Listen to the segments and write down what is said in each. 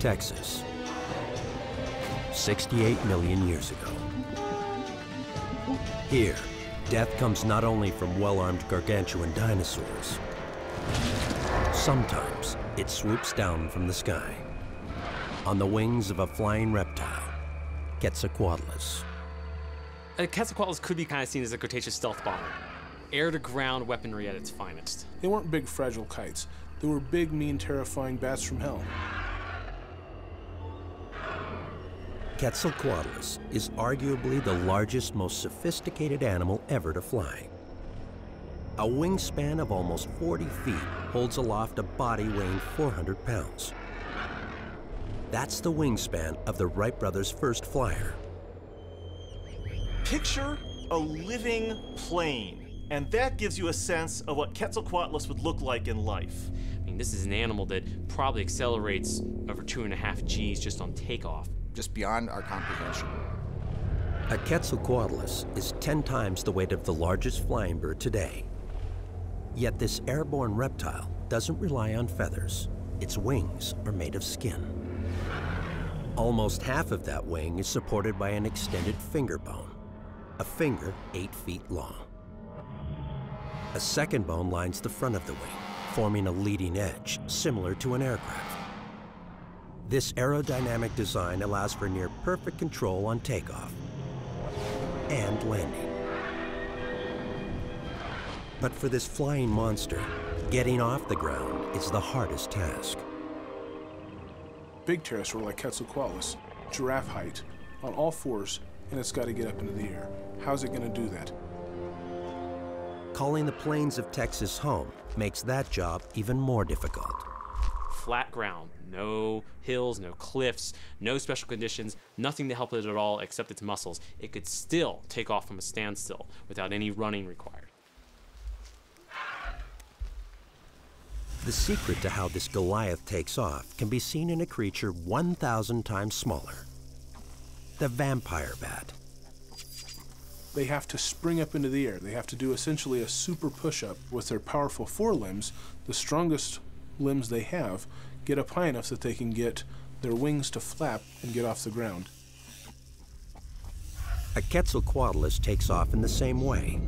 Texas, 68 million years ago. Here, death comes not only from well-armed gargantuan dinosaurs. Sometimes it swoops down from the sky on the wings of a flying reptile, Quetzalcoatlus. Quetzalcoatlus could be kind of seen as a Cretaceous stealth bomber. Air-to-ground weaponry at its finest. They weren't big, fragile kites. They were big, mean, terrifying bats from hell. Quetzalcoatlus is arguably the largest, most sophisticated animal ever to fly. A wingspan of almost 40 feet holds aloft a body weighing 400 pounds. That's the wingspan of the Wright brothers' first flyer. Picture a living plane, and that gives you a sense of what Quetzalcoatlus would look like in life. I mean, this is an animal that probably accelerates over 2.5 Gs just on takeoff. Just beyond our comprehension. A Quetzalcoatlus is 10 times the weight of the largest flying bird today. Yet this airborne reptile doesn't rely on feathers. Its wings are made of skin. Almost half of that wing is supported by an extended finger bone, a finger 8 feet long. A second bone lines the front of the wing, forming a leading edge similar to an aircraft. This aerodynamic design allows for near perfect control on takeoff and landing. But for this flying monster, getting off the ground is the hardest task. Big pterosaur like Quetzalcoatlus, giraffe height, on all fours, and it's got to get up into the air. How's it going to do that? Calling the plains of Texas home makes that job even more difficult. Flat ground, no hills, no cliffs, no special conditions, nothing to help it at all except its muscles. It could still take off from a standstill without any running required. The secret to how this Goliath takes off can be seen in a creature 1,000 times smaller, the vampire bat. They have to spring up into the air. They have to do essentially a super push-up with their powerful forelimbs, the strongest limbs they have, get up high enough that they can get their wings to flap and get off the ground. A Quetzalcoatlus takes off in the same way,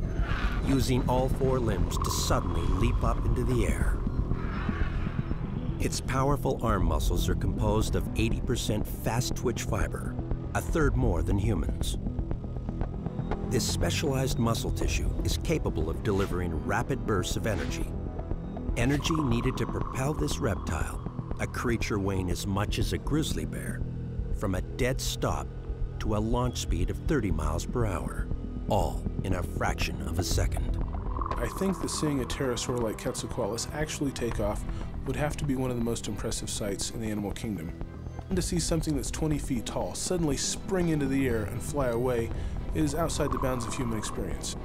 using all 4 limbs to suddenly leap up into the air. Its powerful arm muscles are composed of 80% fast-twitch fiber, a third more than humans. This specialized muscle tissue is capable of delivering rapid bursts of energy. Energy needed to propel this reptile, a creature weighing as much as a grizzly bear, from a dead stop to a launch speed of 30 miles per hour, all in a fraction of a second. I think that seeing a pterosaur like Quetzalcoatlus actually take off would have to be one of the most impressive sights in the animal kingdom. And to see something that's 20 feet tall suddenly spring into the air and fly away is outside the bounds of human experience.